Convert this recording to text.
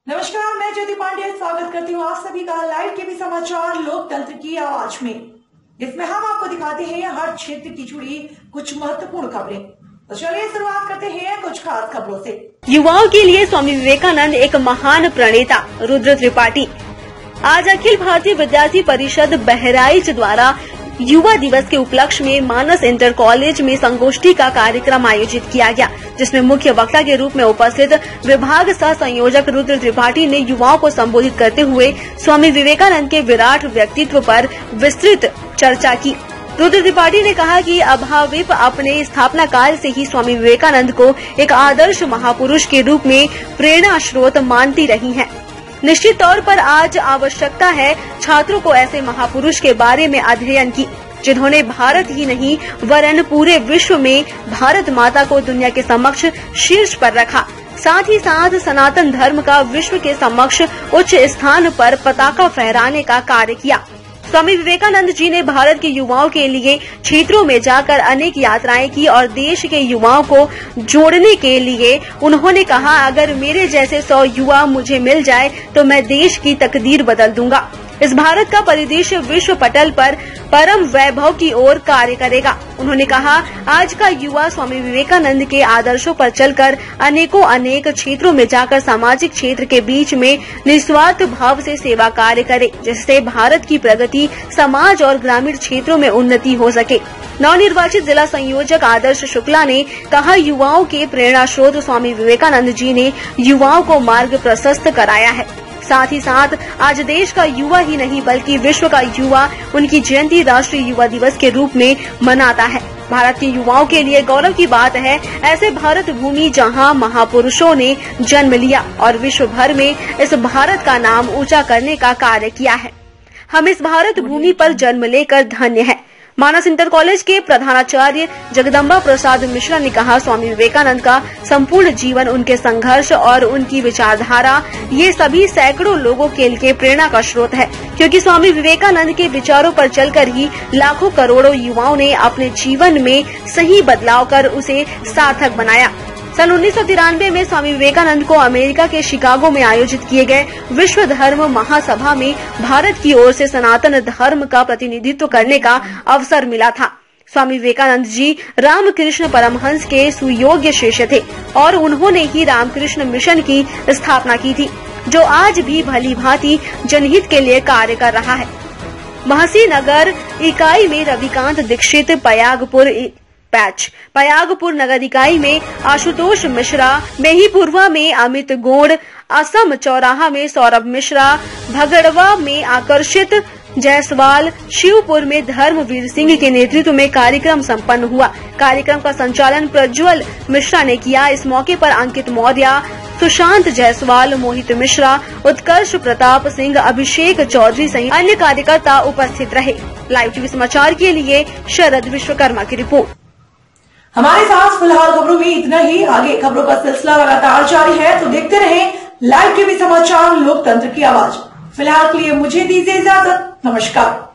नमस्कार, मैं ज्योति पांडे स्वागत करती हूँ आप सभी का लाइव टीवी समाचार लोकतंत्र की आवाज में, जिसमें हम आपको दिखाते हैं हर क्षेत्र की जुड़ी कुछ महत्वपूर्ण खबरें। तो चलिए शुरुआत करते हैं कुछ खास खबरों से। युवाओं के लिए स्वामी विवेकानंद एक महान प्रणेता रुद्र त्रिपाठी। आज अखिल भारतीय विद्यार्थी परिषद बहराइच द्वारा युवा दिवस के उपलक्ष्य में मानस इंटर कॉलेज में संगोष्ठी का कार्यक्रम आयोजित किया गया, जिसमें मुख्य वक्ता के रूप में उपस्थित विभाग सह संयोजक रुद्र त्रिपाठी ने युवाओं को संबोधित करते हुए स्वामी विवेकानंद के विराट व्यक्तित्व पर विस्तृत चर्चा की। रुद्र त्रिपाठी ने कहा कि अभाविप अपने स्थापना काल से ही स्वामी विवेकानंद को एक आदर्श महापुरुष के रूप में प्रेरणा स्रोत मानती रही हैं। निश्चित तौर पर आज आवश्यकता है छात्रों को ऐसे महापुरुष के बारे में अध्ययन की, जिन्होंने भारत ही नहीं वरन पूरे विश्व में भारत माता को दुनिया के समक्ष शीर्ष पर रखा, साथ ही साथ सनातन धर्म का विश्व के समक्ष उच्च स्थान पर पताका फहराने का कार्य किया। स्वामी विवेकानंद जी ने भारत के युवाओं के लिए क्षेत्रों में जाकर अनेक यात्राएं की और देश के युवाओं को जोड़ने के लिए उन्होंने कहा, अगर मेरे जैसे 100 युवा मुझे मिल जाए तो मैं देश की तकदीर बदल दूंगा। इस भारत का परिदृश्य विश्व पटल पर परम वैभव की ओर कार्य करेगा। उन्होंने कहा, आज का युवा स्वामी विवेकानंद के आदर्शों पर चलकर अनेक क्षेत्रों में जाकर सामाजिक क्षेत्र के बीच में निस्वार्थ भाव से सेवा कार्य करे, जिससे भारत की प्रगति समाज और ग्रामीण क्षेत्रों में उन्नति हो सके। नवनिर्वाचित जिला संयोजक आदर्श शुक्ला ने कहा, युवाओं के प्रेरणा स्रोत स्वामी विवेकानंद जी ने युवाओं को मार्ग प्रशस्त कराया है। साथ ही साथ आज देश का युवा ही नहीं बल्कि विश्व का युवा उनकी जयंती राष्ट्रीय युवा दिवस के रूप में मनाता है। भारत के युवाओं के लिए गौरव की बात है ऐसे भारत भूमि जहां महापुरुषों ने जन्म लिया और विश्व भर में इस भारत का नाम ऊंचा करने का कार्य किया है। हम इस भारत भूमि पर जन्म लेकर धन्य हैं। मानस इंटर कॉलेज के प्रधानाचार्य जगदम्बा प्रसाद मिश्रा ने कहा, स्वामी विवेकानंद का संपूर्ण जीवन, उनके संघर्ष और उनकी विचारधारा ये सभी सैकड़ों लोगों के लिए प्रेरणा का स्रोत है, क्योंकि स्वामी विवेकानंद के विचारों पर चलकर ही लाखों करोड़ों युवाओं ने अपने जीवन में सही बदलाव कर उसे सार्थक बनाया। सन 1993 में स्वामी विवेकानंद को अमेरिका के शिकागो में आयोजित किए गए विश्व धर्म महासभा में भारत की ओर से सनातन धर्म का प्रतिनिधित्व करने का अवसर मिला था। स्वामी विवेकानंद जी रामकृष्ण परमहंस के सुयोग्य शिष्य थे और उन्होंने ही रामकृष्ण मिशन की स्थापना की थी, जो आज भी भली भांति जनहित के लिए कार्य कर रहा है। महसी नगर इकाई में रविकांत दीक्षित, पयागपुर नगर इकाई में आशुतोष मिश्रा, मेहीपुरवा में अमित गोड़, असम चौराहा में सौरभ मिश्रा, भगड़वा में आकर्षित जायसवाल, शिवपुर में धर्मवीर सिंह के नेतृत्व में कार्यक्रम संपन्न हुआ। कार्यक्रम का संचालन प्रज्वल मिश्रा ने किया। इस मौके पर अंकित मौर्य, सुशांत जायसवाल, मोहित मिश्रा, उत्कर्ष प्रताप सिंह, अभिषेक चौधरी सहित अन्य कार्यकर्ता उपस्थित रहे। लाइव टीवी समाचार के लिए शरद विश्वकर्मा की रिपोर्ट। हमारे साथ फिलहाल खबरों में इतना ही। आगे खबरों का सिलसिला लगातार जारी है, तो देखते रहें लाइव टीवी समाचार लोकतंत्र की आवाज। फिलहाल के लिए मुझे दीजिए इजाजत। नमस्कार।